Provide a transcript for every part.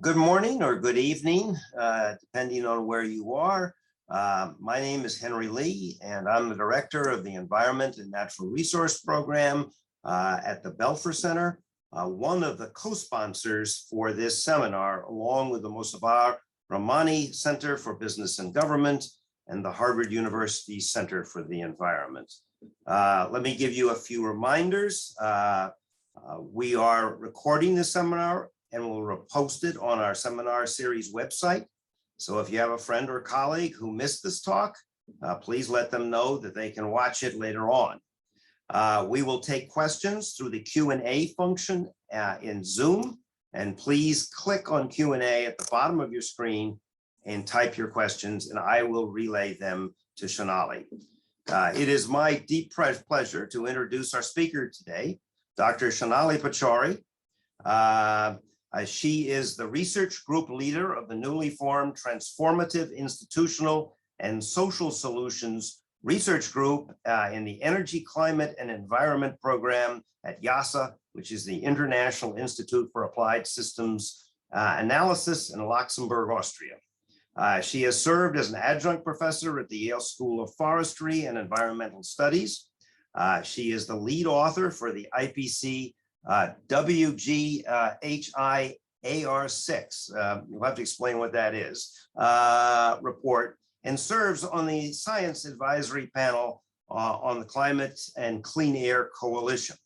Good morning or good evening, depending on where you are. My name is Henry Lee, and I'm the director of the Environment and Natural Resource Program at the Belfer Center, one of the co-sponsors for this seminar, along with the Mosavar Rahmani Center for Business and Government and the Harvard University Center for the Environment. Let me give you a few reminders. We are recording this seminar and we'll post it on our seminar series website. So if you have a friend or colleague who missed this talk, please let them know that they can watch it later on. We will take questions through the Q&A function in Zoom, and please click on Q&A at the bottom of your screen and type your questions, and I will relay them to Shonali. It is my deep pleasure to introduce our speaker today, Dr. Shonali Pachauri. She is the research group leader of the newly formed Transformative Institutional and Social Solutions Research Group in the Energy, Climate, and Environment Program at IIASA, which is the International Institute for Applied Systems Analysis in Luxembourg, Austria. She has served as an adjunct professor at the Yale School of Forestry and Environmental Studies. She is the lead author for the IPC WGHIAR6, you'll have to explain what that is, report, and serves on the Science Advisory Panel on the Climate and Clean Air Coalition.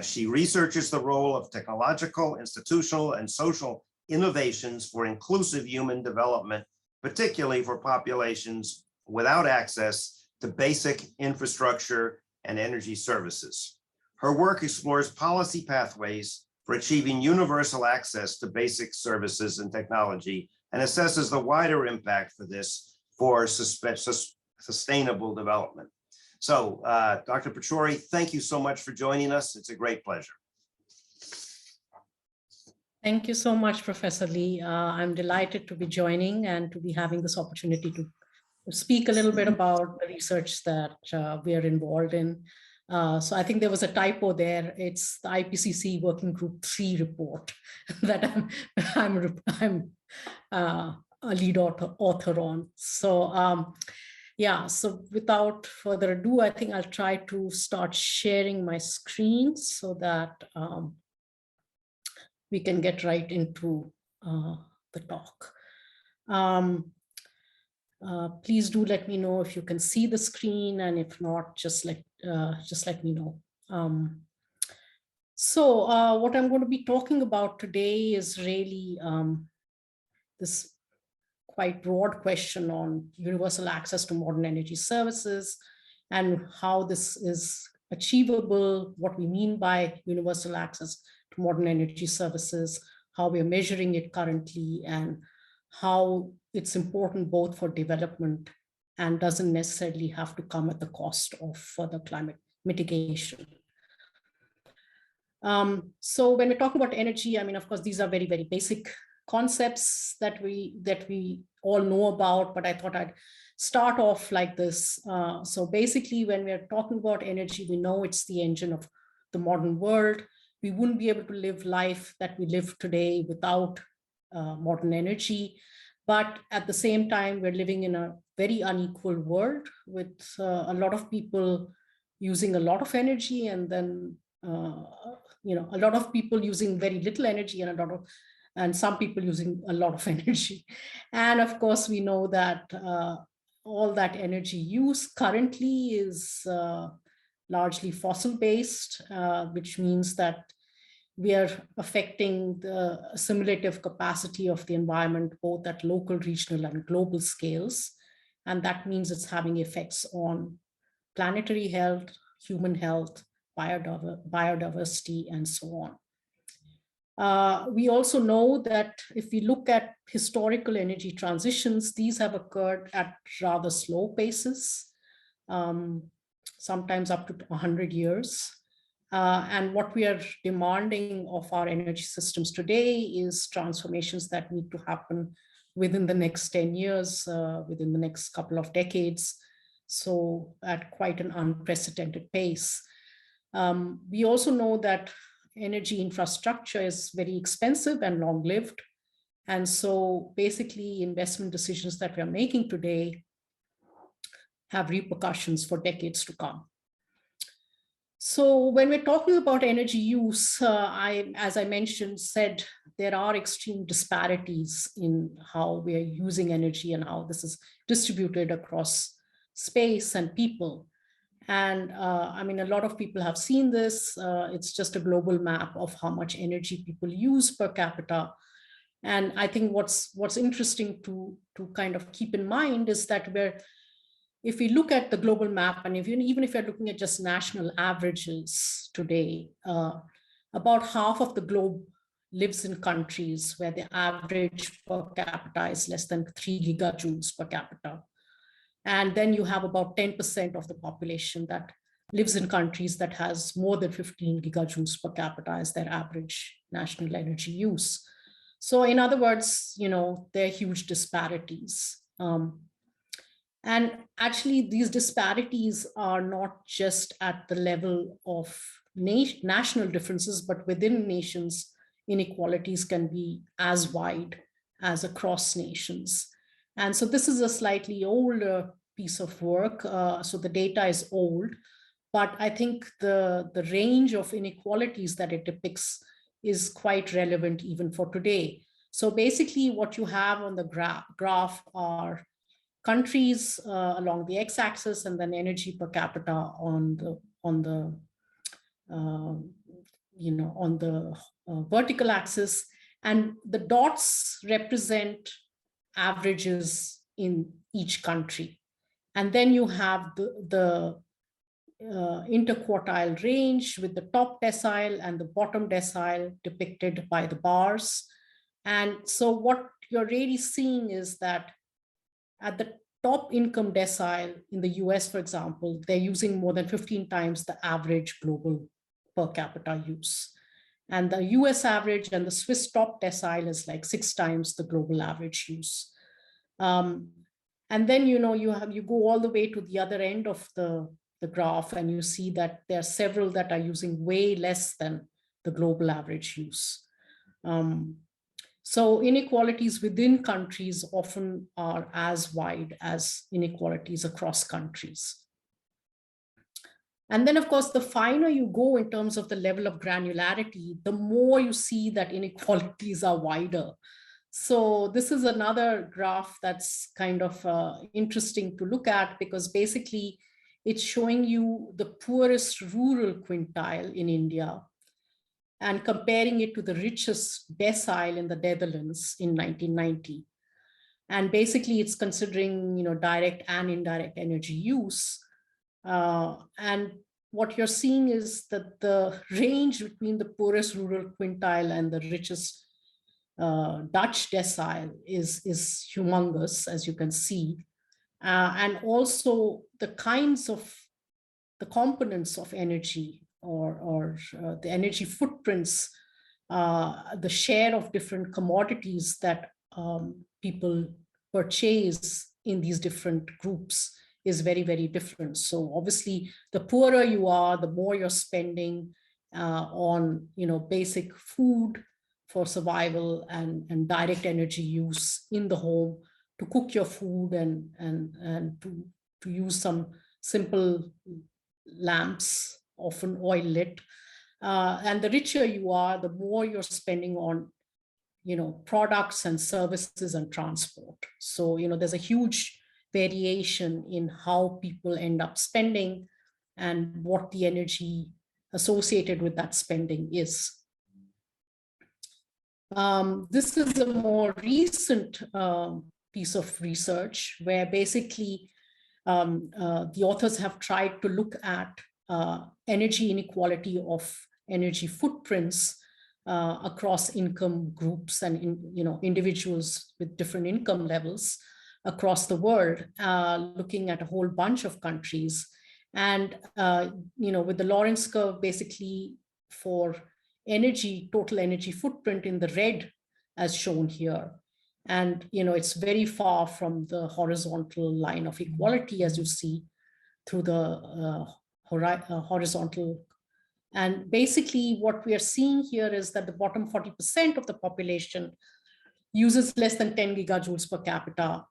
She researches the role of technological, institutional, and social innovations for inclusive human development, particularly for populations without access to basic infrastructure and energy services. Her work explores policy pathways for achieving universal access to basic services and technology, and assesses the wider impact for this for sustainable development. So, Dr. Pachauri, thank you so much for joining us. It's a great pleasure. Thank you so much, Professor Lee. I'm delighted to be joining and to be having this opportunity to speak a little bit about the research that we are involved in. So I think there was a typo there. It's the IPCC Working Group 3 report that I'm a lead author on. So yeah, so without further ado, I think I'll try to start sharing my screen so that we can get right into the talk. Please do let me know if you can see the screen, and if not, just let me know. So what I'm going to be talking about today is really this quite broad question on universal access to modern energy services and how this is achievable, what we mean by universal access to modern energy services, how we are measuring it currently, and how it's important both for development and doesn't necessarily have to come at the cost of further climate mitigation. So when we're talking about energy, I mean, of course, these are very, very basic concepts that we all know about, but I thought I'd start off like this. So basically, when we're talking about energy, we know it's the engine of the modern world. We wouldn't be able to live life that we live today without modern energy. But at the same time, we're living in a very unequal world with a lot of people using a lot of energy, and then a lot of people using very little energy, and some people using a lot of energy. And of course, we know that all that energy use currently is largely fossil-based, which means that we are affecting the assimilative capacity of the environment, both at local, regional, and global scales. And that means it's having effects on planetary health, human health, biodiversity, and so on. We also know that if we look at historical energy transitions, these have occurred at rather slow paces, sometimes up to 100 years. And what we are demanding of our energy systems today is transformations that need to happen within the next 10 years, within the next couple of decades, so at quite an unprecedented pace. We also know that energy infrastructure is very expensive and long-lived, And so basically investment decisions that we are making today have repercussions for decades to come. So when we're talking about energy use, as I mentioned, there are extreme disparities in how we are using energy and how this is distributed across space and people. And I mean, a lot of people have seen this. It's just a global map of how much energy people use per capita. And I think what's interesting to kind of keep in mind is that if we look at the global map, and even if you're looking at just national averages today, about half of the globe lives in countries where the average per capita is less than 3 gigajoules per capita. And then you have about 10% of the population that lives in countries that has more than 15 gigajoules per capita as their average national energy use. So in other words, there are huge disparities. And actually, these disparities are not just at the level of national differences, but within nations, inequalities can be as wide as across nations. And so this is a slightly older piece of work. So the data is old, but I think the range of inequalities that it depicts is quite relevant even for today. So basically what you have on the graph are countries along the x-axis, and then energy per capita on the vertical axis, and the dots represent averages in each country. And then you have the interquartile range with the top decile and the bottom decile depicted by the bars. And so what you're really seeing is that at the top income decile in the US, for example, they're using more than 15 times the average global per capita use. And the US average and the Swiss top decile is like 6 times the global average use. And then, you go all the way to the other end of the graph, and you see that there are several that are using way less than the global average use. So inequalities within countries often are as wide as inequalities across countries. And then, of course, the finer you go in terms of the level of granularity, the more you see that inequalities are wider. So this is another graph that's kind of interesting to look at, because basically it's showing you the poorest rural quintile in India and comparing it to the richest decile in the Netherlands in 1990. And basically it's considering, direct and indirect energy use. And what you're seeing is that the range between the poorest rural quintile and the richest Dutch decile is humongous, as you can see. And also the kinds of the components of energy or the energy footprints, the share of different commodities that people purchase in these different groups is very, very different. So obviously, the poorer you are, the more you're spending on basic food for survival and direct energy use in the home to cook your food and to use some simple lamps, often oil lit. And the richer you are, the more you're spending on products and services and transport. So there's a huge variation in how people end up spending and what the energy associated with that spending is. This is a more recent piece of research where basically the authors have tried to look at energy inequality of energy footprints across income groups and individuals with different income levels across the world, looking at a whole bunch of countries. And with the Lawrence curve, basically for energy, total energy footprint in the red as shown here. And it's very far from the horizontal line of equality, as you see through the horizontal. And basically what we are seeing here is that the bottom 40% of the population uses less than 10 gigajoules per capita,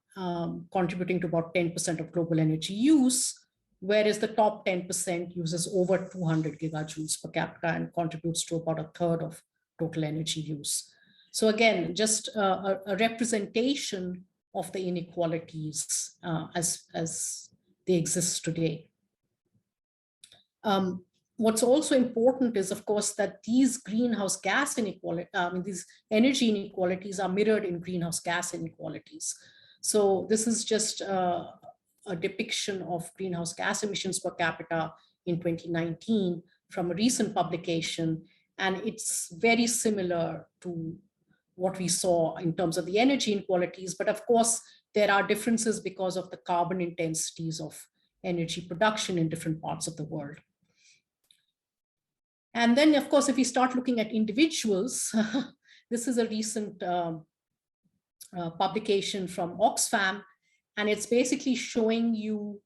contributing to about 10% of global energy use, whereas the top 10% uses over 200 gigajoules per capita and contributes to about a third of total energy use. So again, just a representation of the inequalities as they exist today. What's also important is, of course, that these greenhouse gas inequality, these energy inequalities are mirrored in greenhouse gas inequalities. So this is just a depiction of greenhouse gas emissions per capita in 2019 from a recent publication. And it's very similar to what we saw in terms of the energy inequalities. But of course, there are differences because of the carbon intensities of energy production in different parts of the world. And then, of course, if we start looking at individuals, this is a recent publication from Oxfam, and it's basically showing you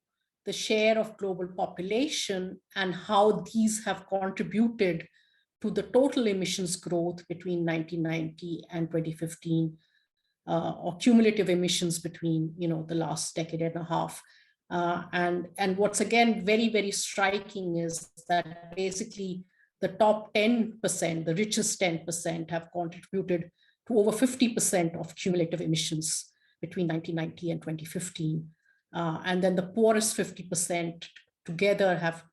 the share of global population and how these have contributed to the total emissions growth between 1990 and 2015, or cumulative emissions between, the last decade and a half. And what's again very, very striking is that basically the top 10%, the richest 10%, have contributed to over 50% of cumulative emissions between 1990 and 2015. And then the poorest 50% together have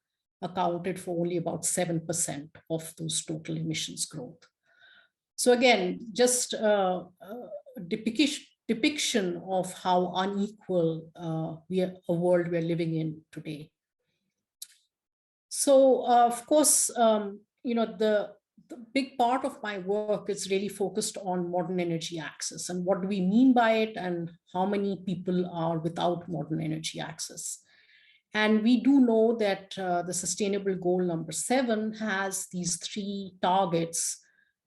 accounted for only about 7% of those total emissions growth. So again, just a depiction of how unequal a world we're living in today. So of course, the big part of my work is really focused on modern energy access and what do we mean by it and how many people are without modern energy access. And we do know that the sustainable goal number 7 has these 3 targets,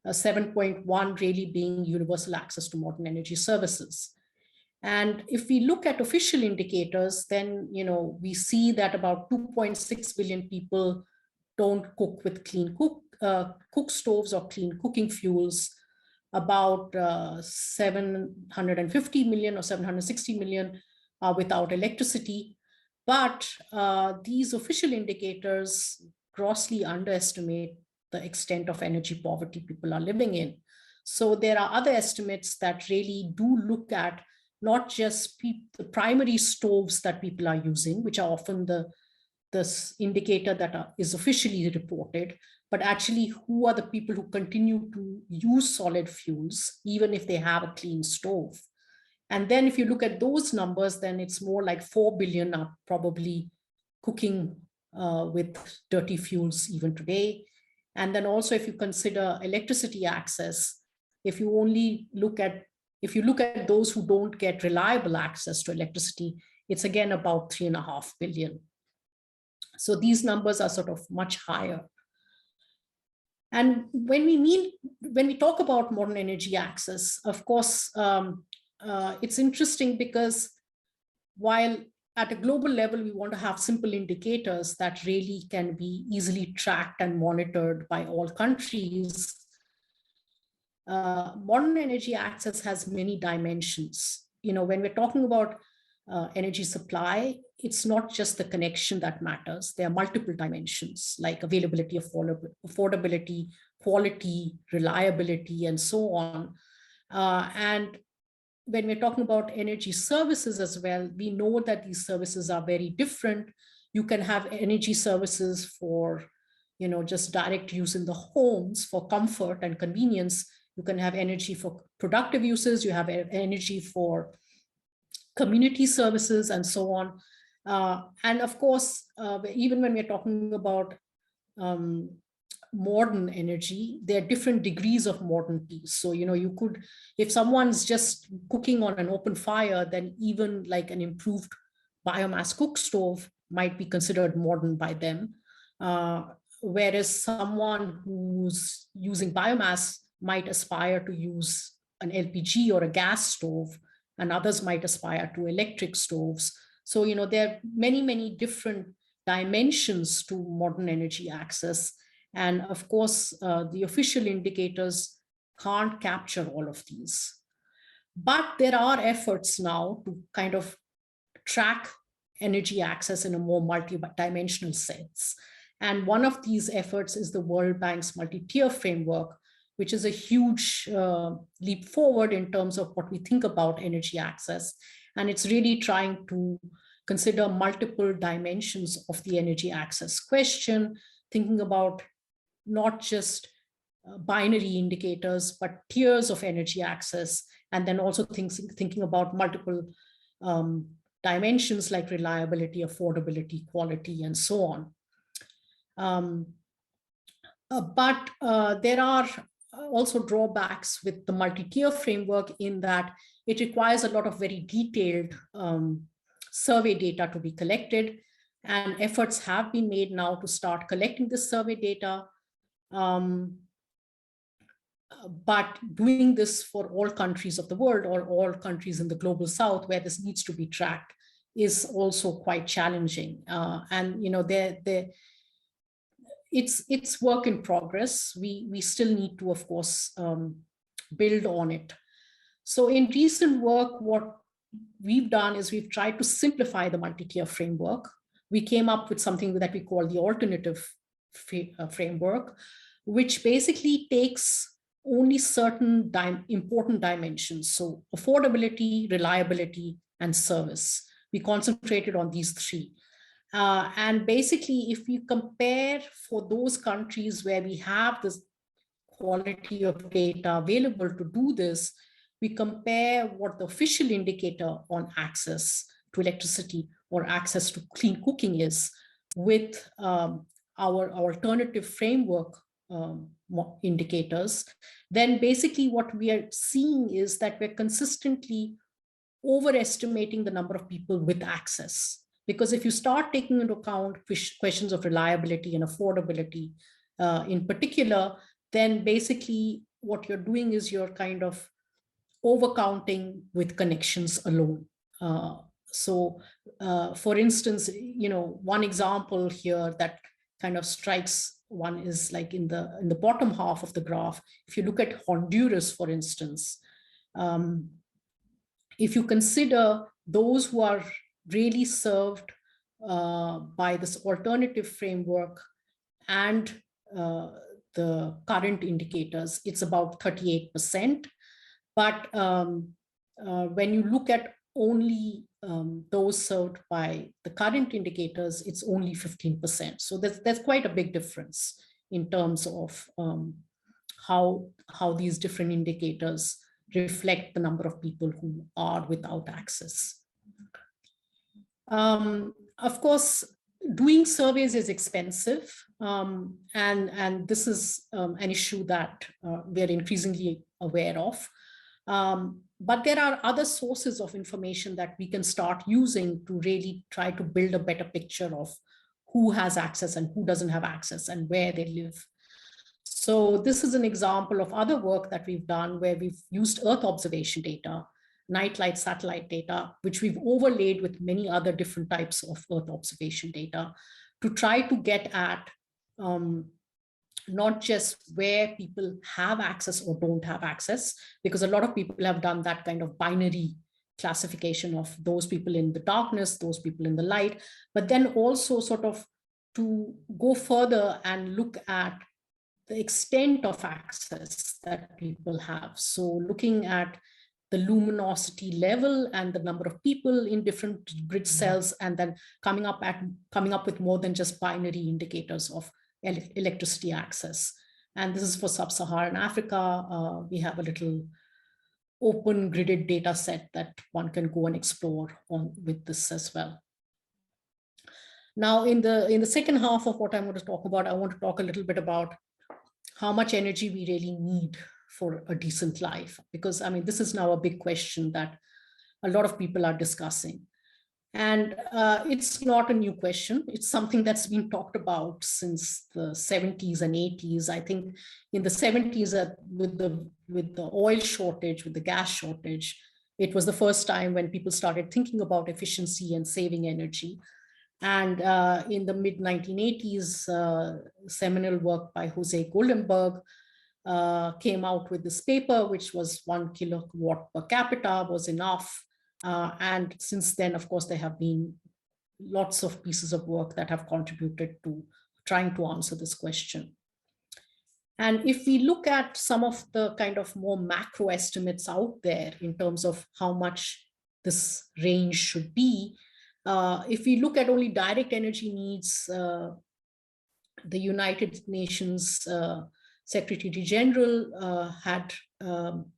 7.1 really being universal access to modern energy services. And if we look at official indicators, then we see that about 2.6 billion people don't cook with clean cook stoves or clean cooking fuels. About 750 million or 760 million are without electricity. But these official indicators grossly underestimate the extent of energy poverty people are living in. So there are other estimates that really do look at not just the primary stoves that people are using, which are often the indicator that is officially reported, but actually who are the people who continue to use solid fuels, even if they have a clean stove. And then if you look at those numbers, then it's more like 4 billion are probably cooking with dirty fuels even today. And then also if you consider electricity access, if you look at those who don't get reliable access to electricity, it's again about 3.5 billion. So these numbers are sort of much higher. And when we talk about modern energy access, of course, it's interesting because while at a global level, we want to have simple indicators that really can be easily tracked and monitored by all countries, modern energy access has many dimensions. When we're talking about energy supply, it's not just the connection that matters. There are multiple dimensions like availability, affordability, quality, reliability, and so on. And when we're talking about energy services as well, we know that these services are very different. You can have energy services for, just direct use in the homes for comfort and convenience. You can have energy for productive uses. You have energy for community services and so on. And of course, even when we're talking about modern energy, there are different degrees of modernity. So, you could, if someone's just cooking on an open fire, then even like an improved biomass cook stove might be considered modern by them. Whereas someone who's using biomass might aspire to use an LPG or a gas stove, and others might aspire to electric stoves. So, there are many, many different dimensions to modern energy access. And of course, the official indicators can't capture all of these. But there are efforts now to kind of track energy access in a more multi-dimensional sense. And one of these efforts is the World Bank's Multitier framework, which is a huge leap forward in terms of what we think about energy access. And it's really trying to consider multiple dimensions of the energy access question, thinking about not just binary indicators, but tiers of energy access, and then also thinking about multiple dimensions like reliability, affordability, quality, and so on. But there are also drawbacks with the multi-tier framework in that it requires a lot of very detailed survey data to be collected, and efforts have been made now to start collecting this survey data. But doing this for all countries of the world or all countries in the global south where this needs to be tracked is also quite challenging. And it's work in progress. We still need to, of course, build on it. So in recent work, what we've done is we've tried to simplify the multi-tier framework. We came up with something that we call the alternative framework, which basically takes only certain important dimensions. So affordability, reliability, and service. We concentrated on these three. And basically, if we compare for those countries where we have this quality of data available to do this, we compare what the official indicator on access to electricity or access to clean cooking is with our alternative framework indicators, then basically what we are seeing is that we're consistently overestimating the number of people with access. Because if you start taking into account questions of reliability and affordability in particular, then basically what you're doing is you're kind of overcounting with connections alone. So for instance, one example here that kind of strikes one is like in the bottom half of the graph. If you look at Honduras, for instance, if you consider those who are really served by this alternative framework and the current indicators, it's about 38%. But when you look at only those served by the current indicators, it's only 15%. So there's quite a big difference in terms of how these different indicators reflect the number of people who are without access. Of course, doing surveys is expensive, and this is an issue that we're increasingly aware of. But there are other sources of information that we can start using to really try to build a better picture of who has access and who doesn't have access and where they live. So this is an example of other work that we've done where we've used Earth observation data, nightlight satellite data, which we've overlaid with many other different types of Earth observation data to try to get at not just where people have access or don't have access, because a lot of people have done that kind of binary classification of those people in the darkness, those people in the light, but then also sort of to go further and look at the extent of access that people have. So looking at the luminosity level and the number of people in different grid cells, and then coming up with more than just binary indicators of electricity access. And this is for sub-Saharan Africa. We have a little open gridded data set that one can go and explore with this as well. Now, in the second half of what I'm going to talk about, I want to talk a little bit about how much energy we really need for a decent life, because I mean, this is now a big question that a lot of people are discussing. And it's not a new question. It's something that's been talked about since the 70s and 80s. I think in the 70s, with the oil shortage, with the gas shortage, it was the first time when people started thinking about efficiency and saving energy. And in the mid-1980s, seminal work by Jose Goldenberg came out with this paper, which was 1 kilowatt per capita was enough. And since then, of course, there have been lots of pieces of work that have contributed to trying to answer this question. And if we look at some of the kind of more macro estimates out there in terms of how much this range should be, if we look at only direct energy needs, the United Nations Secretary General had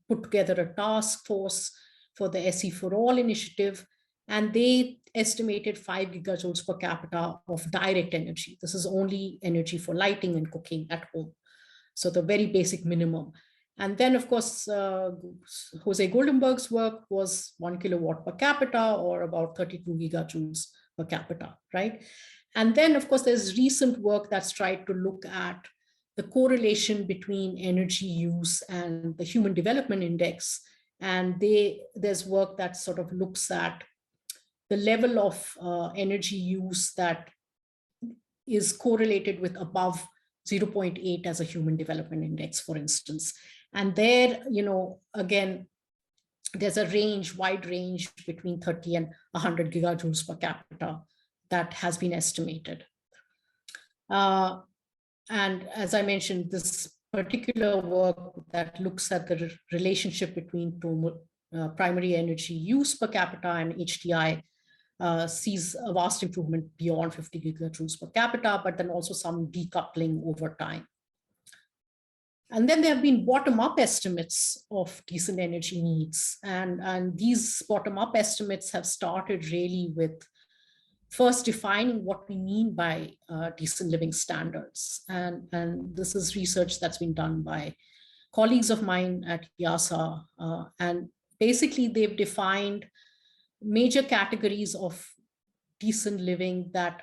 put together a task force for the SE for All initiative, and they estimated 5 gigajoules per capita of direct energy. This is only energy for lighting and cooking at home. So the very basic minimum. And then, of course, Jose Goldenberg's work was 1 kilowatt per capita, or about 32 gigajoules per capita, right? And then, of course, there's recent work that's tried to look at the correlation between energy use and the Human Development Index. And there's work that sort of looks at the level of energy use that is correlated with above 0.8 as a Human Development Index, for instance. And there, you know, again, there's a range, wide range between 30 and 100 gigajoules per capita that has been estimated. And as I mentioned, this particular work that looks at the relationship between primary energy use per capita and HDI sees a vast improvement beyond 50 gigajoules per capita, but then also some decoupling over time. And then there have been bottom-up estimates of decent energy needs. And these bottom-up estimates have started really with first defining what we mean by decent living standards. And this is research that's been done by colleagues of mine at IIASA. And basically, they've defined major categories of decent living that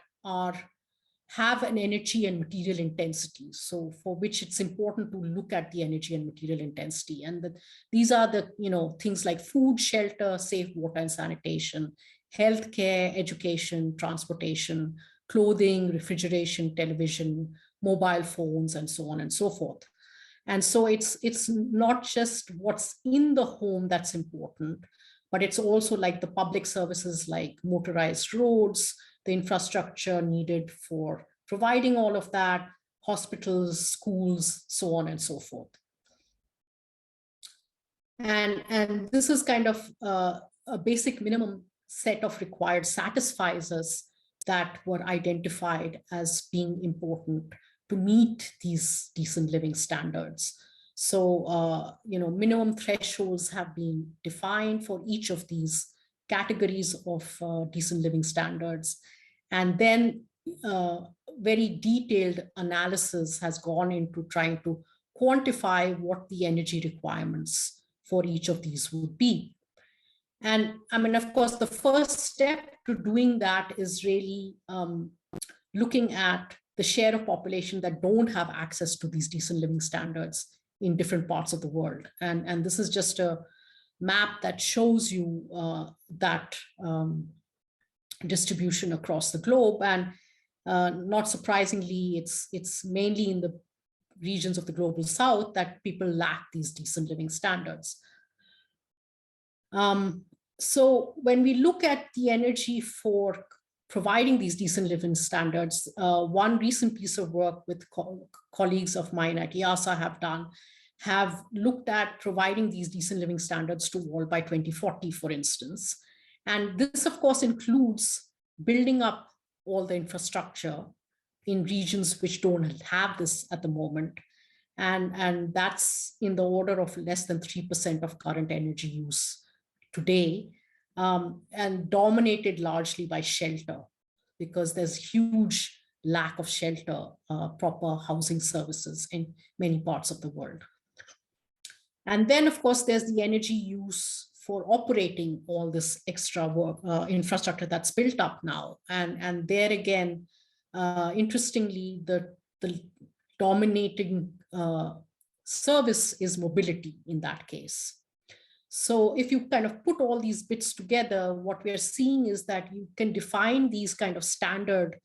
have an energy and material intensity. So for which it's important to look at the energy and material intensity. And these are the, you know, things like food, shelter, safe water and sanitation, healthcare, education, transportation, clothing, refrigeration, television, mobile phones, and so on and so forth. And so it's not just what's in the home that's important, but it's also like the public services like motorized roads, the infrastructure needed for providing all of that, hospitals, schools, so on and so forth. And this is kind of a basic minimum set of required satisfiers that were identified as being important to meet these decent living standards. So, you know, minimum thresholds have been defined for each of these categories of decent living standards. And then very detailed analysis has gone into trying to quantify what the energy requirements for each of these would be. And I mean, of course, the first step to doing that is really looking at the share of population that don't have access to these decent living standards in different parts of the world. And this is just a map that shows you that distribution across the globe. And not surprisingly, it's mainly in the regions of the global south that people lack these decent living standards. So when we look at the energy for providing these decent living standards, one recent piece of work with colleagues of mine at IIASA have looked at providing these decent living standards to all by 2040, for instance. And this, of course, includes building up all the infrastructure in regions which don't have this at the moment. And that's in the order of less than 3% of current energy use today, and dominated largely by shelter, because there's huge lack of shelter, proper housing services in many parts of the world. And then, of course, there's the energy use for operating all this extra work, infrastructure that's built up now. And there again, interestingly, the dominating service is mobility in that case. So if you kind of put all these bits together, what we're seeing is that you can define these kind of standard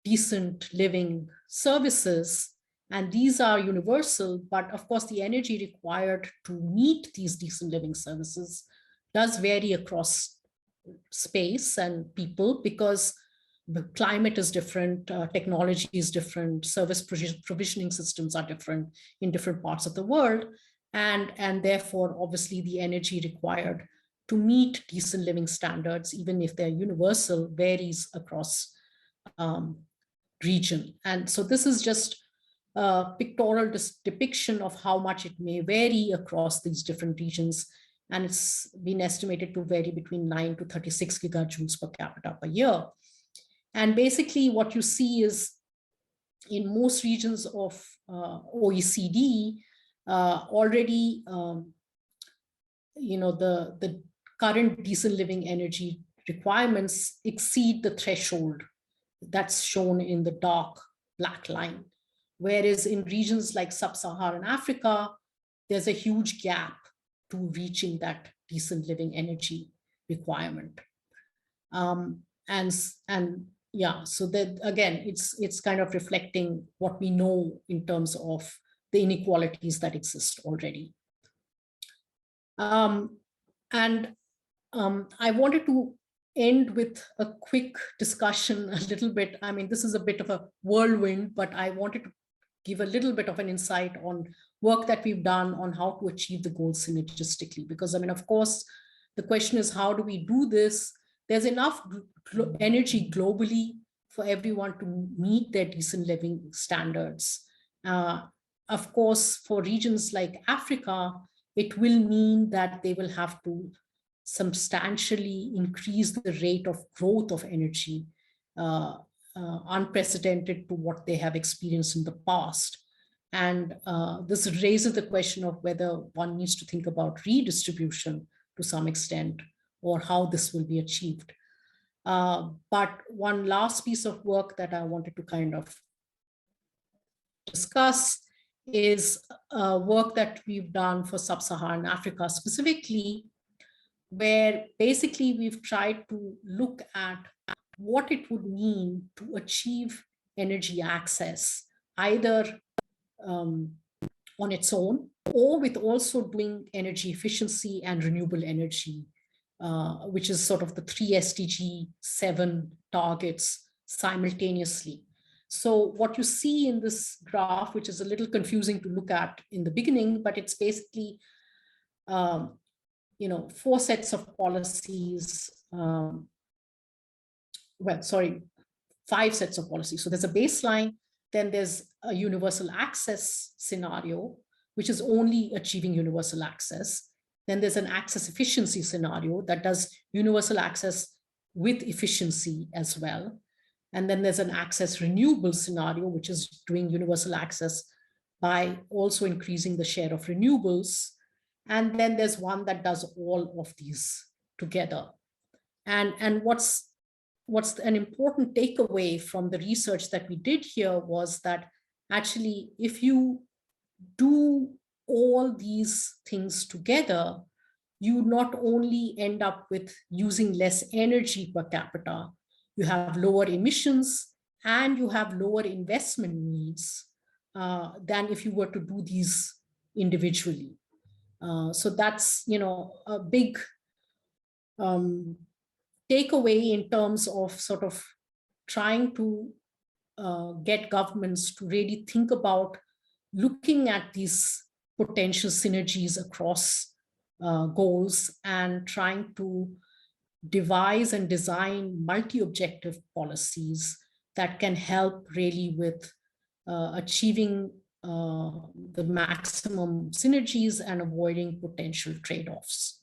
decent living services And these are universal, but of course the energy required to meet these decent living services does vary across space and people, because the climate is different, technology is different, service provisioning systems are different in different parts of the world. And therefore, obviously, the energy required to meet decent living standards, even if they're universal, varies across region. And so this is just a pictorial depiction of how much it may vary across these different regions. And it's been estimated to vary between 9 to 36 gigajoules per capita per year. And basically what you see is in most regions of OECD, already, the current decent living energy requirements exceed the threshold that's shown in the dark black line. Whereas in regions like sub-Saharan Africa, there's a huge gap to reaching that decent living energy requirement. Yeah, so that again, it's kind of reflecting what we know in terms of the inequalities that exist already. I wanted to end with a quick discussion, a little bit. I mean, this is a bit of a whirlwind, but I wanted to give a little bit of an insight on work that we've done on how to achieve the goals synergistically. Because, I mean, of course, the question is, how do we do this? There's enough energy globally for everyone to meet their decent living standards. Of course, for regions like Africa, it will mean that they will have to substantially increase the rate of growth of energy, unprecedented to what they have experienced in the past. And this raises the question of whether one needs to think about redistribution to some extent, or how this will be achieved. But one last piece of work that I wanted to kind of discuss is work that we've done for sub-Saharan Africa specifically, where basically we've tried to look at what it would mean to achieve energy access, either on its own, or with also doing energy efficiency and renewable energy, which is sort of the 3 SDG 7 targets simultaneously. So what you see in this graph, which is a little confusing to look at in the beginning, but it's basically 4 sets of policies, 5 sets of policies. So there's a baseline, then there's a universal access scenario, which is only achieving universal access. Then there's an access efficiency scenario that does universal access with efficiency as well. And then there's an access renewable scenario, which is doing universal access by also increasing the share of renewables. And then there's one that does all of these together. And what's an important takeaway from the research that we did here was that actually, if you do all these things together, you not only end up with using less energy per capita, you have lower emissions and you have lower investment needs than if you were to do these individually. So that's, a big takeaway in terms of sort of trying to get governments to really think about looking at these potential synergies across goals and trying to devise and design multi-objective policies that can help really with achieving the maximum synergies and avoiding potential trade-offs.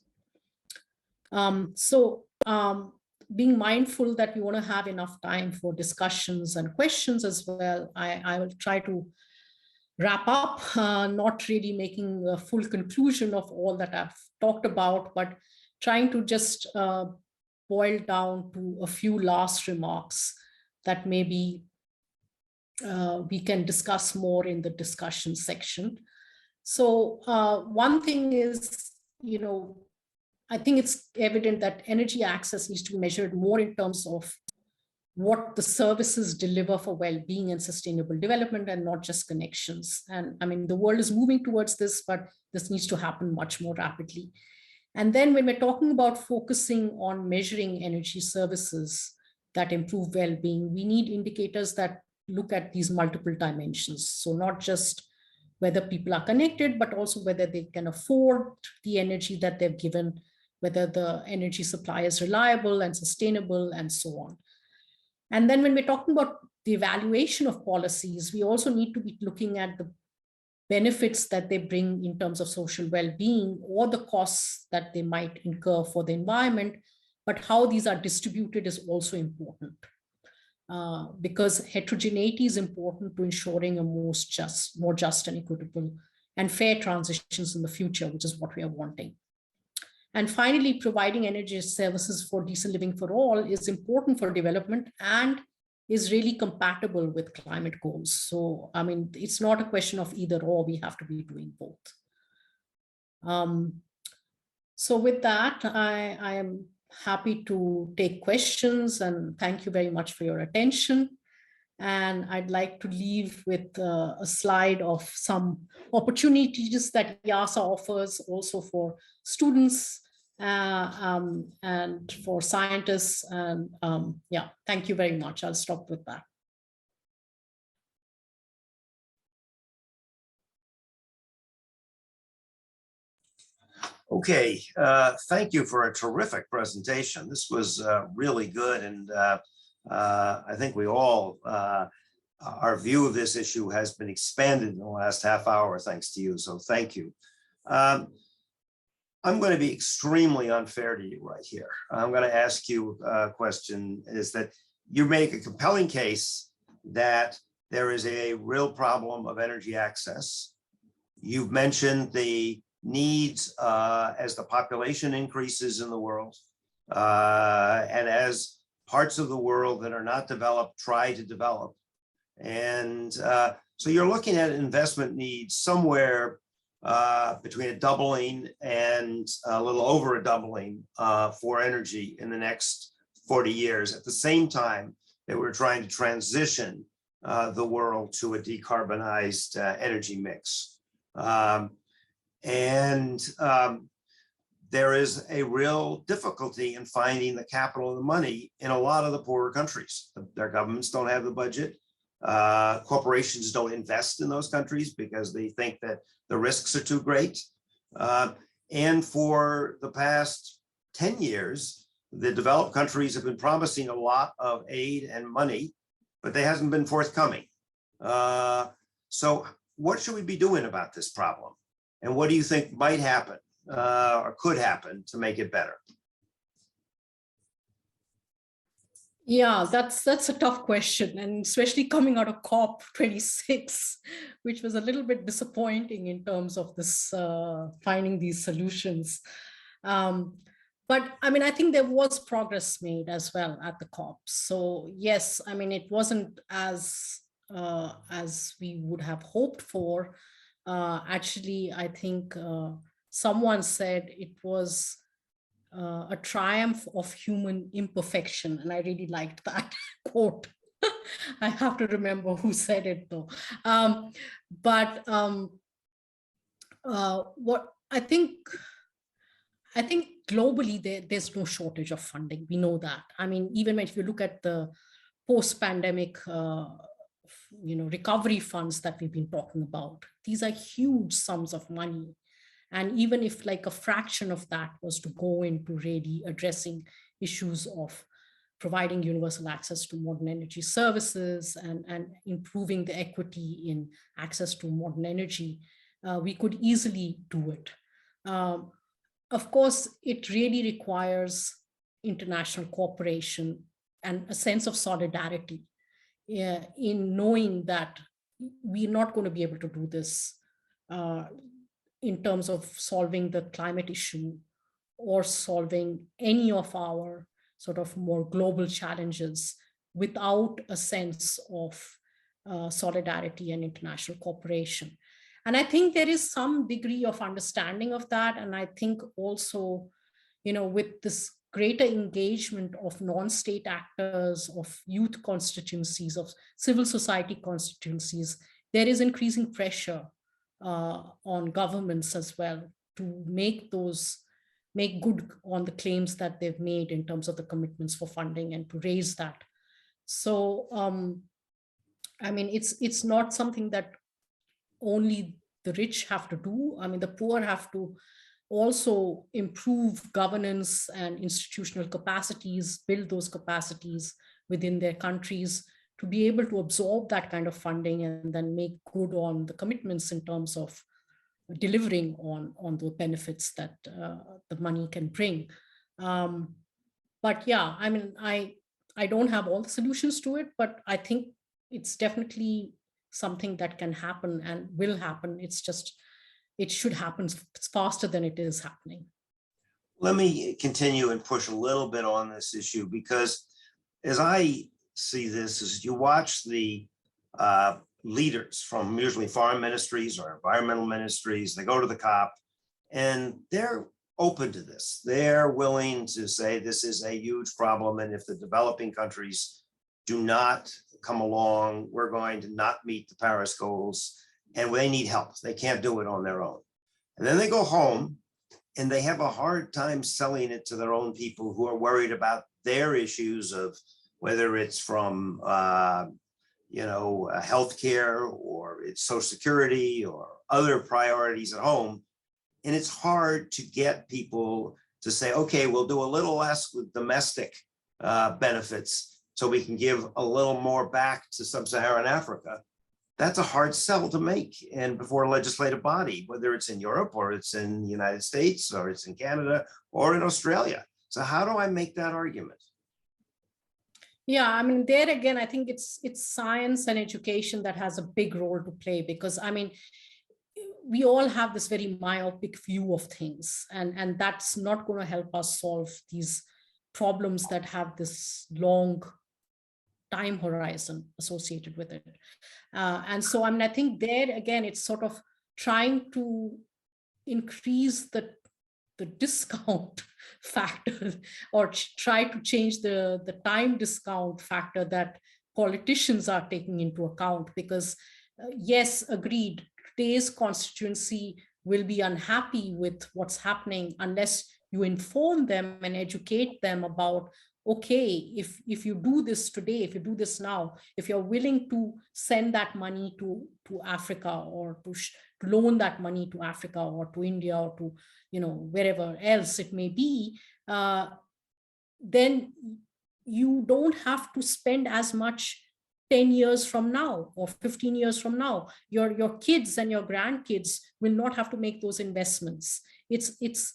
Being mindful that we want to have enough time for discussions and questions as well, I will try to wrap up, not really making a full conclusion of all that I've talked about, but trying to just boil down to a few last remarks that maybe we can discuss more in the discussion section. So one thing is, I think it's evident that energy access needs to be measured more in terms of what the services deliver for well-being and sustainable development, and not just connections. And I mean, the world is moving towards this, but this needs to happen much more rapidly. And then when we're talking about focusing on measuring energy services that improve well-being, we need indicators that look at these multiple dimensions. So not just whether people are connected, but also whether they can afford the energy that they've given, whether the energy supply is reliable and sustainable, and so on. And then when we're talking about the evaluation of policies, we also need to be looking at the benefits that they bring in terms of social well-being, or the costs that they might incur for the environment, but how these are distributed is also important. Because heterogeneity is important to ensuring a more just and equitable and fair transitions in the future, which is what we are wanting. And finally, providing energy services for decent living for all is important for development and is really compatible with climate goals. So, I mean, it's not a question of either or, we have to be doing both. So with that, I am happy to take questions, and thank you very much for your attention. And I'd like to leave with a slide of some opportunities that IIASA offers also for students and for scientists. And yeah, thank you very much. I'll stop with that. Okay, thank you for a terrific presentation. This was really good, and I think we all, our view of this issue has been expanded in the last half hour thanks to you, so thank you. I'm going to be extremely unfair to you right here. I'm going to ask you a question, is that you make a compelling case that there is a real problem of energy access. You've mentioned the needs as the population increases in the world, and as parts of the world that are not developed try to develop. And so you're looking at investment needs somewhere between a doubling and a little over a doubling for energy in the next 40 years, at the same time that we're trying to transition the world to a decarbonized energy mix. There is a real difficulty in finding the capital and the money in a lot of the poorer countries. Their governments don't have the budget. Corporations don't invest in those countries because they think that the risks are too great. And for the past 10 years, the developed countries have been promising a lot of aid and money, but they hasn't been forthcoming. So what should we be doing about this problem? And what do you think might happen or could happen to make it better? Yeah, that's a tough question, and especially coming out of COP26, which was a little bit disappointing in terms of this finding these solutions. But I mean, I think there was progress made as well at the COP. So yes, I mean, it wasn't as we would have hoped for. Actually, I think someone said it was a triumph of human imperfection. And I really liked that quote. I have to remember who said it though. What I think globally there's no shortage of funding. We know that. I mean, even if you look at the post-pandemic recovery funds that we've been talking about, these are huge sums of money. And even if like a fraction of that was to go into really addressing issues of providing universal access to modern energy services and improving the equity in access to modern energy, we could easily do it. Of course, it really requires international cooperation and a sense of solidarity in knowing that we're not going to be able to do this in terms of solving the climate issue or solving any of our sort of more global challenges without a sense of solidarity and international cooperation. And I think there is some degree of understanding of that. And I think also, with this greater engagement of non-state actors, of youth constituencies, of civil society constituencies, there is increasing pressure on governments as well to make good on the claims that they've made in terms of the commitments for funding and to raise that. So, I mean, it's not something that only the rich have to do. I mean, the poor have to also improve governance and institutional capacities, build those capacities within their countries to be able to absorb that kind of funding and then make good on the commitments in terms of delivering on the benefits that the money can bring. But yeah, I mean, I don't have all the solutions to it, but I think it's definitely something that can happen and will happen. It's just, it should happen faster than it is happening. Let me continue and push a little bit on this issue, because as I see this, as you watch the leaders from usually foreign ministries or environmental ministries, they go to the COP and they're open to this. They're willing to say this is a huge problem, and if the developing countries do not come along, we're going to not meet the Paris goals, and they need help. They can't do it on their own. And then they go home and they have a hard time selling it to their own people who are worried about their issues of whether it's from healthcare or it's Social Security or other priorities at home. And it's hard to get people to say, okay, we'll do a little less with domestic benefits so we can give a little more back to sub-Saharan Africa. That's a hard sell to make and before a legislative body, whether it's in Europe or it's in the United States or it's in Canada or in Australia. So how do I make that argument? Yeah, I mean, there again, I think it's science and education that has a big role to play, because I mean, we all have this very myopic view of things, and that's not going to help us solve these problems that have this long time horizon associated with it. And so, I mean, I think there again, it's sort of trying to increase the discount factor, or try to change the time discount factor that politicians are taking into account. Because yes, agreed, today's constituency will be unhappy with what's happening unless you inform them and educate them about, okay, if you do this today, if you do this now, if you're willing to send that money to Africa, or to loan that money to Africa or to India or to, wherever else it may be, then you don't have to spend as much 10 years from now or 15 years from now. Your kids and your grandkids will not have to make those investments. It's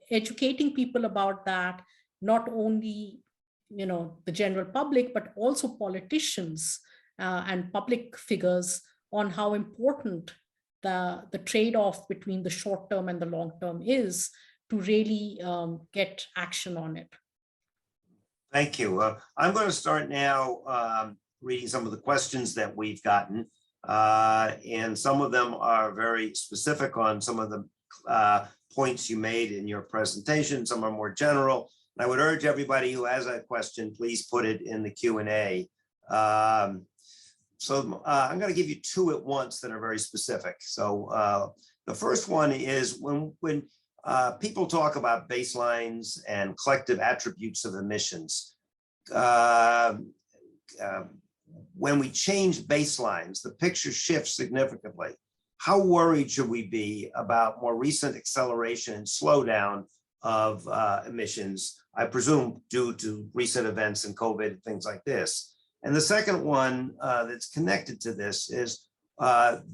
educating people about that, not only the general public, but also politicians and public figures, on how important the trade-off between the short term and the long term is, to really get action on it. Thank you. I'm going to start now reading some of the questions that we've gotten, and some of them are very specific on some of the points you made in your presentation. Some are more general. And I would urge everybody who has a question, please put it in the Q&A. So I'm going to give you two at once that are very specific. So the first one is when people talk about baselines and collective attributes of emissions, when we change baselines, the picture shifts significantly. How worried should we be about more recent acceleration and slowdown of emissions, I presume due to recent events and COVID and things like this? And the second one that's connected to this is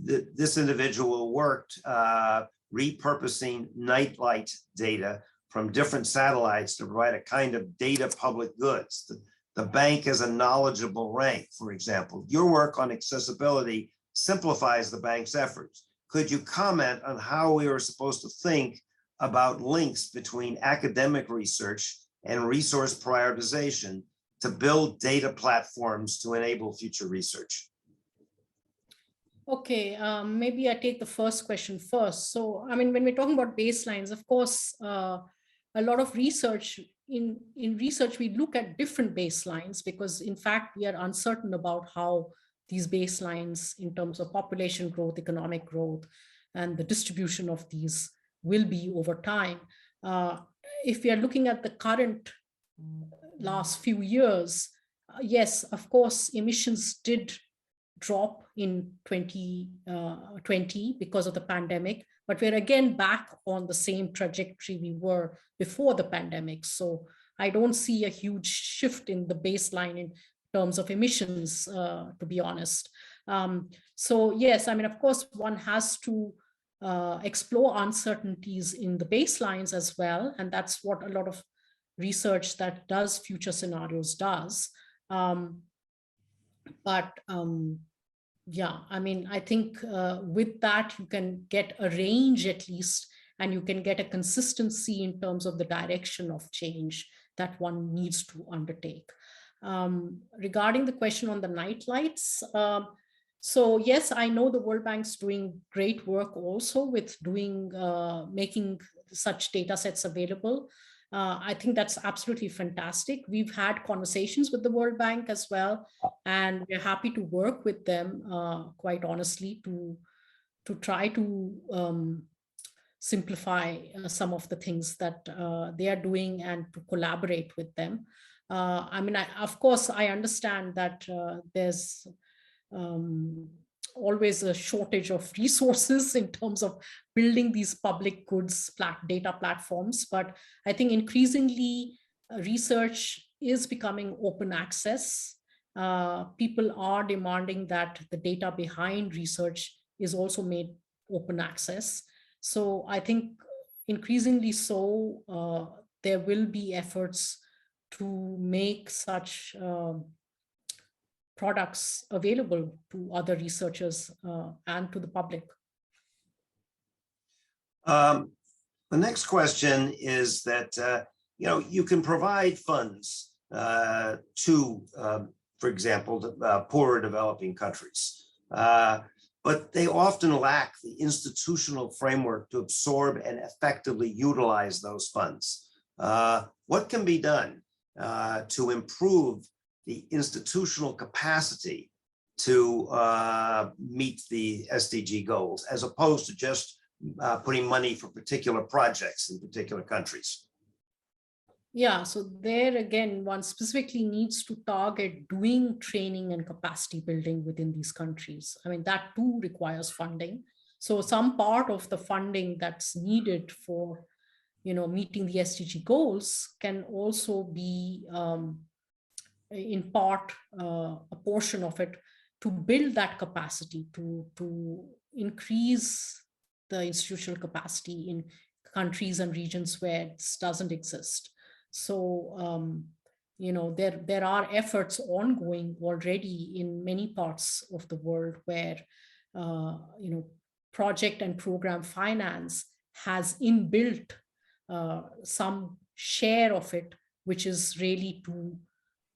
this individual worked repurposing nightlight data from different satellites to provide a kind of data public goods. The bank as a knowledgeable rank, for example. Your work on accessibility simplifies the bank's efforts. Could you comment on how we are supposed to think about links between academic research and resource prioritization to build data platforms to enable future research? Okay, maybe I take the first question first. So, I mean, when we're talking about baselines, of course, a lot of research, in research, we look at different baselines because in fact, we are uncertain about how these baselines in terms of population growth, economic growth, and the distribution of these will be over time. If we are looking at the current last few years, yes, of course, emissions did drop in 2020 because of the pandemic, but we're again back on the same trajectory we were before the pandemic. So I don't see a huge shift in the baseline in terms of emissions, to be honest. So yes, I mean, of course, one has to explore uncertainties in the baselines as well. And that's what a lot of research that does future scenarios does. Yeah, I mean, I think with that, you can get a range at least, and you can get a consistency in terms of the direction of change that one needs to undertake. Regarding the question on the night lights, so yes, I know the World Bank's doing great work also with doing, making such data sets available. I think that's absolutely fantastic. We've had conversations with the World Bank as well, and we're happy to work with them, quite honestly, to try to simplify some of the things that they are doing and to collaborate with them. I mean, of course, I understand that there's always a shortage of resources in terms of building these public goods data platforms. But I think increasingly research is becoming open access. People are demanding that the data behind research is also made open access. So I think increasingly so, there will be efforts to make such products available to other researchers and to the public. The next question is that, you can provide funds to, for example, poorer developing countries, but they often lack the institutional framework to absorb and effectively utilize those funds. What can be done to improve the institutional capacity to meet the SDG goals, as opposed to just putting money for particular projects in particular countries? Yeah, so there again, one specifically needs to target doing training and capacity building within these countries. I mean, that too requires funding. So some part of the funding that's needed for, meeting the SDG goals can also be in part a portion of it to build that capacity, to increase the institutional capacity in countries and regions where this doesn't exist. So, there are efforts ongoing already in many parts of the world where, project and program finance has inbuilt some share of it, which is really to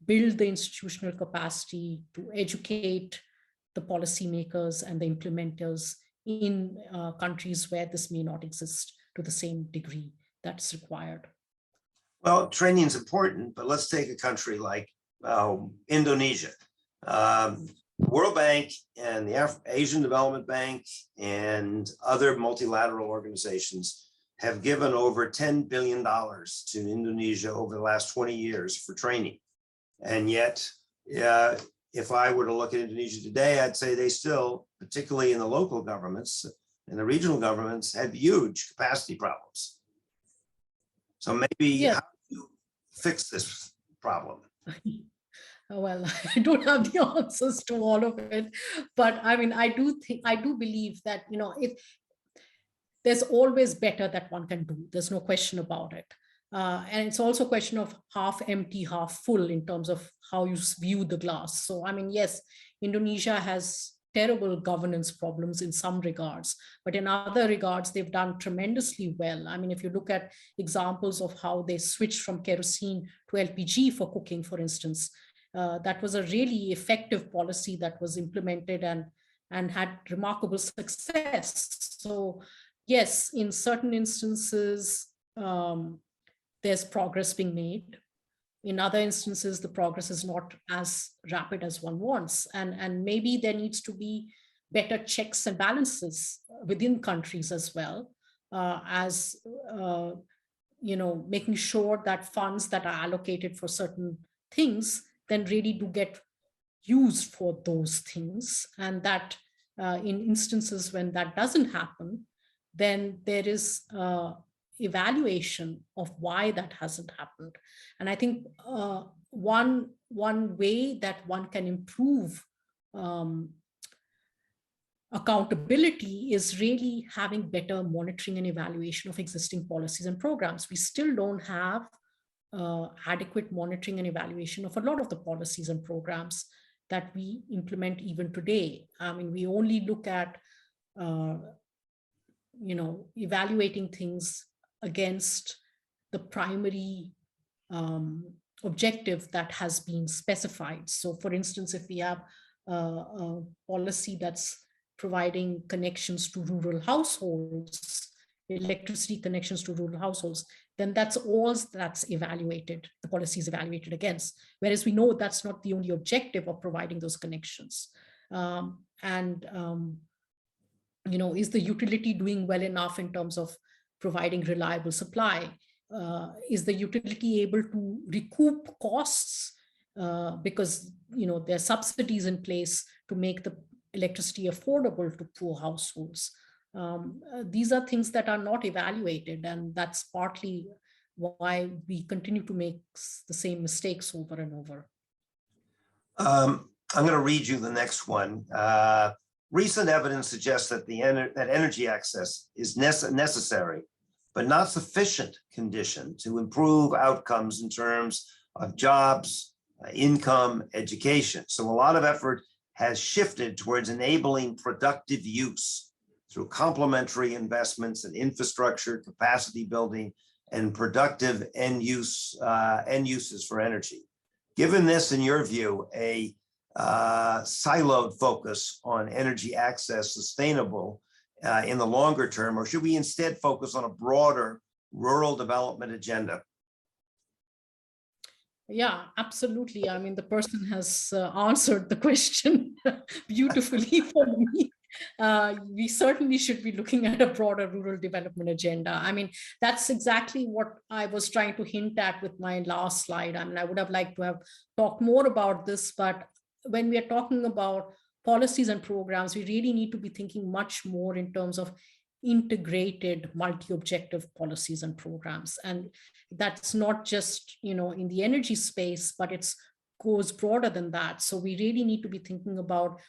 build the institutional capacity, to educate the policymakers and the implementers in countries where this may not exist to the same degree that's required. Well, training is important, but let's take a country like Indonesia. World Bank and the Asian Development Bank and other multilateral organizations have given over $10 billion to Indonesia over the last 20 years for training. And yet, if I were to look at Indonesia today, I'd say they still, particularly in the local governments and the regional governments, have huge capacity problems. So maybe how do you fix this problem? Well, I don't have the answers to all of it, but I mean, I do believe that, there's always better that one can do. There's no question about it. And it's also a question of half empty, half full in terms of how you view the glass. So, I mean, yes, Indonesia has terrible governance problems in some regards, but in other regards, they've done tremendously well. I mean, if you look at examples of how they switched from kerosene to LPG for cooking, for instance, that was a really effective policy that was implemented and had remarkable success. So yes, in certain instances, there's progress being made. In other instances, the progress is not as rapid as one wants. And maybe there needs to be better checks and balances within countries as well, as making sure that funds that are allocated for certain things then really do get used for those things. And that in instances when that doesn't happen, then there is evaluation of why that hasn't happened. And I think one way that one can improve accountability is really having better monitoring and evaluation of existing policies and programs. We still don't have adequate monitoring and evaluation of a lot of the policies and programs that we implement even today. I mean, we only look at evaluating things against the primary objective that has been specified. So for instance, if we have a policy that's providing connections to rural households, electricity connections to rural households, then that's all that's evaluated, the policy is evaluated against. Whereas we know that's not the only objective of providing those connections. Is the utility doing well enough in terms of providing reliable supply? Is the utility able to recoup costs because there are subsidies in place to make the electricity affordable to poor households? These are things that are not evaluated, and that's partly why we continue to make the same mistakes over and over. I'm going to read you the next one. Recent evidence suggests that that energy access is necessary, but not sufficient condition to improve outcomes in terms of jobs, income, education. So a lot of effort has shifted towards enabling productive use through complementary investments in infrastructure, capacity building, and productive end uses for energy. Given this, in your view, a siloed focus on energy access sustainable in the longer term, or should we instead focus on a broader rural development agenda? Yeah, absolutely. I mean, the person has answered the question beautifully for me. We certainly should be looking at a broader rural development agenda. I mean, that's exactly what I was trying to hint at with my last slide. I mean, I would have liked to have talked more about this, but when we are talking about policies and programs, we really need to be thinking much more in terms of integrated multi-objective policies and programs. And that's not just, in the energy space, but it goes broader than that. So we really need to be thinking about,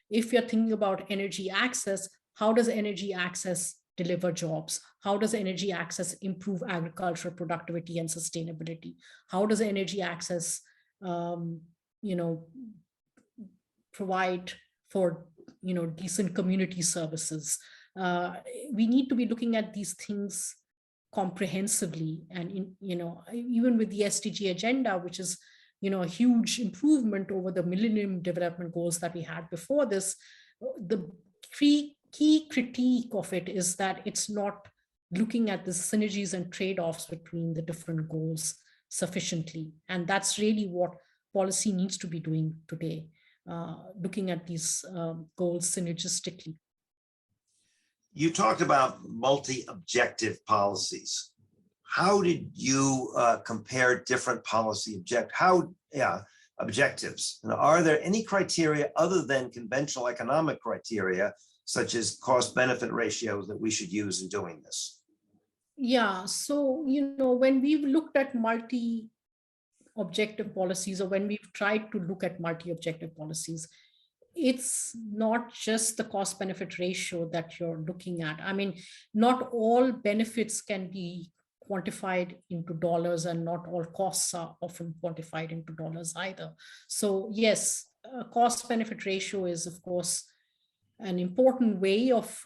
if you're thinking about energy access, how does energy access deliver jobs? How does energy access improve agricultural productivity and sustainability? How does energy access, provide for, decent community services? We need to be looking at these things comprehensively, and even with the SDG agenda, which is a huge improvement over the Millennium Development Goals that we had before this, the key critique of it is that it's not looking at the synergies and trade-offs between the different goals sufficiently, and that's really what policy needs to be doing today, looking at these goals synergistically. You talked about multi-objective policies. How did you compare different policy objectives? And are there any criteria other than conventional economic criteria, such as cost-benefit ratios, that we should use in doing this? Yeah, so, when we've looked at multi-objective policies, or when we've tried to look at multi-objective policies, it's not just the cost benefit ratio that you're looking at. I mean, not all benefits can be quantified into dollars, and not all costs are often quantified into dollars either. So yes, cost benefit ratio is of course an important way of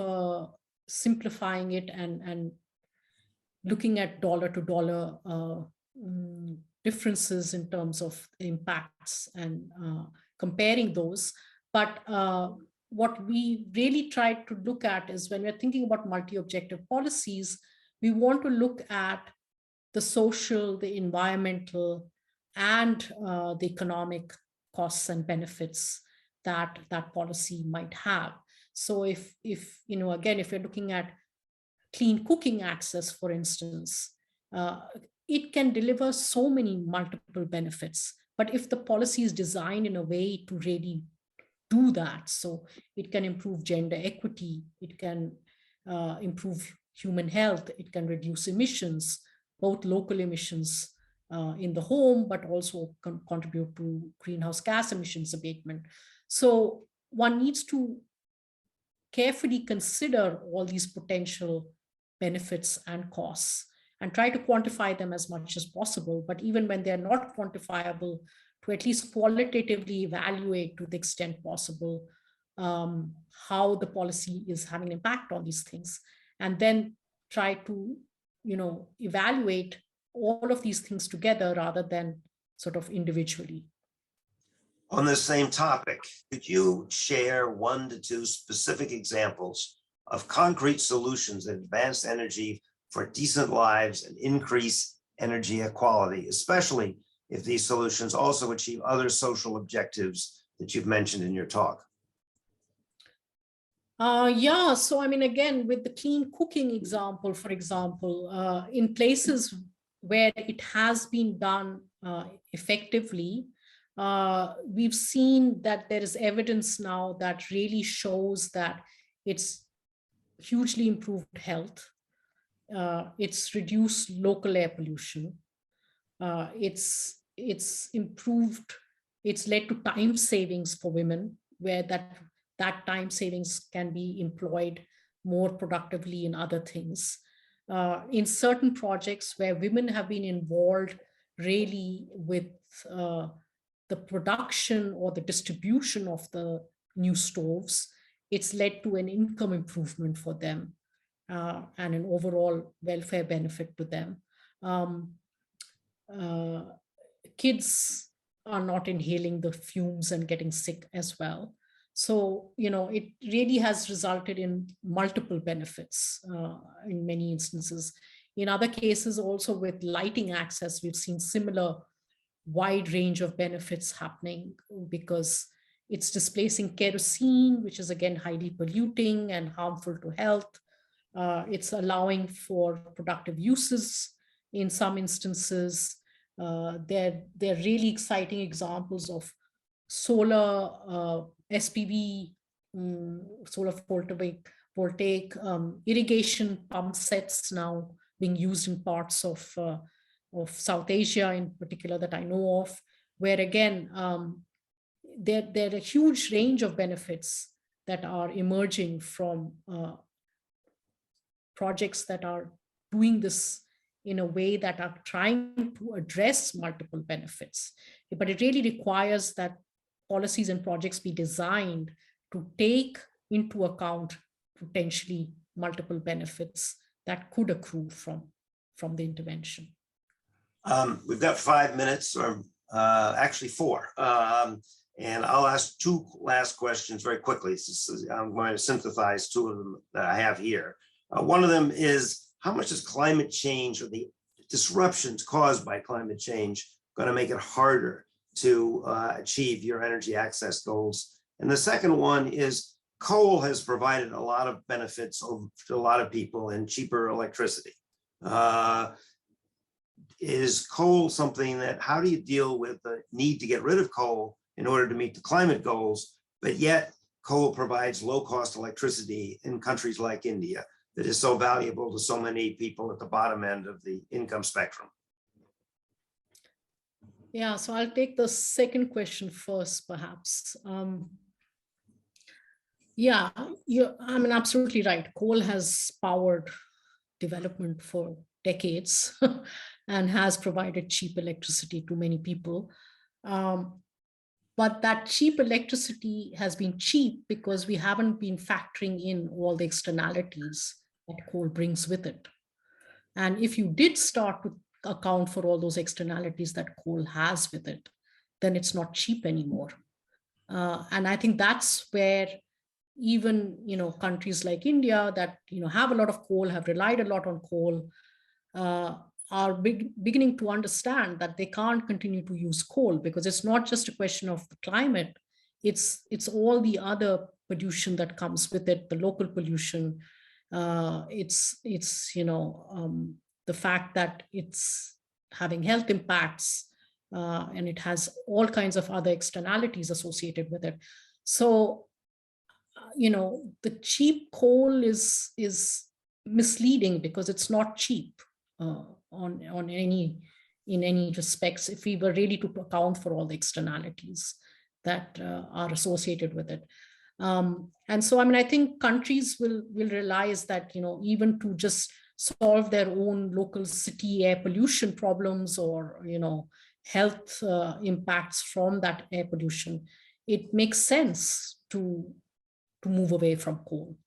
simplifying it and looking at dollar to dollar differences in terms of impacts and comparing those. But what we really tried to look at is, when we're thinking about multi-objective policies, we want to look at the social, the environmental, and the economic costs and benefits that that policy might have. So if again, if you're looking at clean cooking access, for instance, it can deliver so many multiple benefits. But if the policy is designed in a way to really do that, so it can improve gender equity, it can improve human health, it can reduce emissions, both local emissions in the home, but also contribute to greenhouse gas emissions abatement. So one needs to carefully consider all these potential benefits and costs and try to quantify them as much as possible. But even when they're not quantifiable, to at least qualitatively evaluate to the extent possible how the policy is having an impact on these things. And then try to, evaluate all of these things together rather than sort of individually. On this same topic, could you share 1 to 2 specific examples of concrete solutions that advance energy for decent lives and increase energy equality, especially if these solutions also achieve other social objectives that you've mentioned in your talk? Yeah, so I mean, again, with the clean cooking example, for example, in places where it has been done effectively, we've seen that there is evidence now that really shows that it's hugely improved health. It's reduced local air pollution. It's improved, it's led to time savings for women, where that time savings can be employed more productively in other things. In certain projects where women have been involved really with the production or the distribution of the new stoves, it's led to an income improvement for them and an overall welfare benefit to them. Kids are not inhaling the fumes and getting sick as well. So, it really has resulted in multiple benefits in many instances. In other cases, also with lighting access, we've seen similar wide range of benefits happening because it's displacing kerosene, which is again highly polluting and harmful to health. It's allowing for productive uses in some instances. They're really exciting examples of solar SPV, solar photovoltaic irrigation pump sets now being used in parts of South Asia in particular that I know of, where again, there are a huge range of benefits that are emerging from projects that are doing this in a way that are trying to address multiple benefits. But it really requires that policies and projects be designed to take into account potentially multiple benefits that could accrue from the intervention. We've got 5 minutes, or actually 4. And I'll ask 2 last questions very quickly. I'm going to synthesize 2 of them that I have here. One of them is, how much is climate change or the disruptions caused by climate change going to make it harder to achieve your energy access goals? And the second one is, coal has provided a lot of benefits to a lot of people in cheaper electricity. Is coal something that, how do you deal with the need to get rid of coal in order to meet the climate goals, but yet coal provides low-cost electricity in countries like India that is so valuable to so many people at the bottom end of the income spectrum? Yeah, so I'll take the second question first, perhaps. Yeah, I mean, absolutely right. Coal has powered development for decades and has provided cheap electricity to many people. But that cheap electricity has been cheap because we haven't been factoring in all the externalities that coal brings with it. And if you did start to account for all those externalities that coal has with it, then it's not cheap anymore. And I think that's where even countries like India that have a lot of coal, have relied a lot on coal, are beginning to understand that they can't continue to use coal, because it's not just a question of the climate, it's all the other pollution that comes with it, the local pollution. It's the fact that it's having health impacts, and it has all kinds of other externalities associated with it. So, the cheap coal is misleading, because it's not cheap in any respects, if we were really to account for all the externalities that are associated with it. And so, I think countries will realize that, even to just solve their own local city air pollution problems, or, health impacts from that air pollution, it makes sense to move away from coal.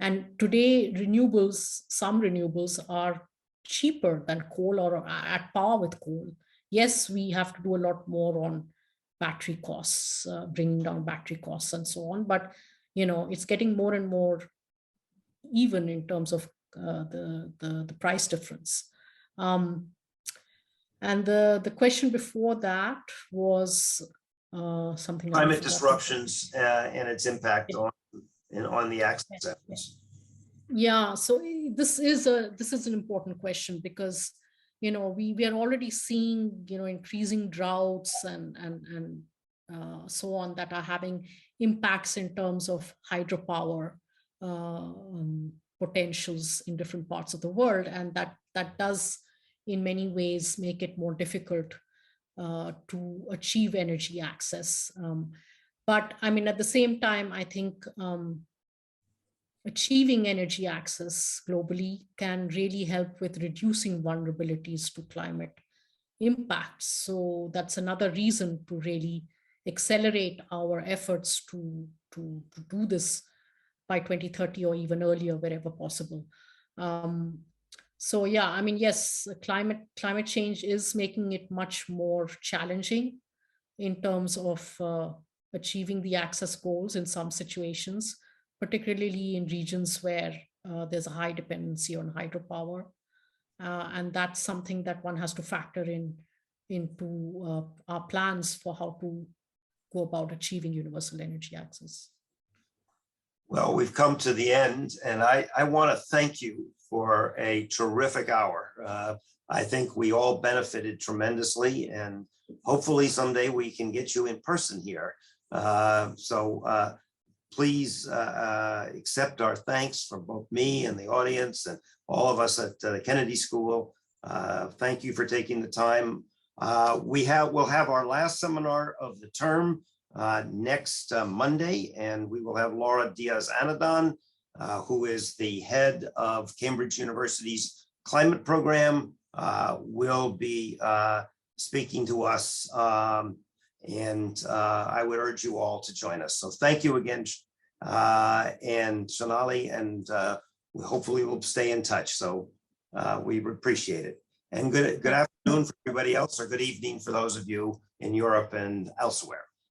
And today, some renewables are cheaper than coal, or at par with coal. Yes, we have to do a lot more on battery costs, bringing down battery costs and so on. But, it's getting more and more even in terms of the price difference. And the question before that was something. Climate disruptions and its impact on the access efforts. Yeah, so this is an important question, because we are already seeing increasing droughts and so on, that are having impacts in terms of hydropower potentials in different parts of the world, and that does in many ways make it more difficult to achieve energy access. But at the same time, I think achieving energy access globally can really help with reducing vulnerabilities to climate impacts. So that's another reason to really accelerate our efforts to do this by 2030, or even earlier, wherever possible. So yeah, yes, climate change is making it much more challenging in terms of achieving the access goals in some situations, particularly in regions where there's a high dependency on hydropower. And that's something that one has to factor into our plans for how to go about achieving universal energy access. Well, we've come to the end, and I want to thank you for a terrific hour. I think we all benefited tremendously, and hopefully someday we can get you in person here. So please accept our thanks from both me and the audience and all of us at the Kennedy School. Thank you for taking the time. We'll have our last seminar of the term next Monday, and we will have Laura Diaz-Anadon, who is the head of Cambridge University's climate program, will be speaking to us, and I would urge you all to join us. So thank you again, and Shonali, and hopefully we'll stay in touch. So we appreciate it. And good afternoon for everybody else, or good evening for those of you in Europe and elsewhere.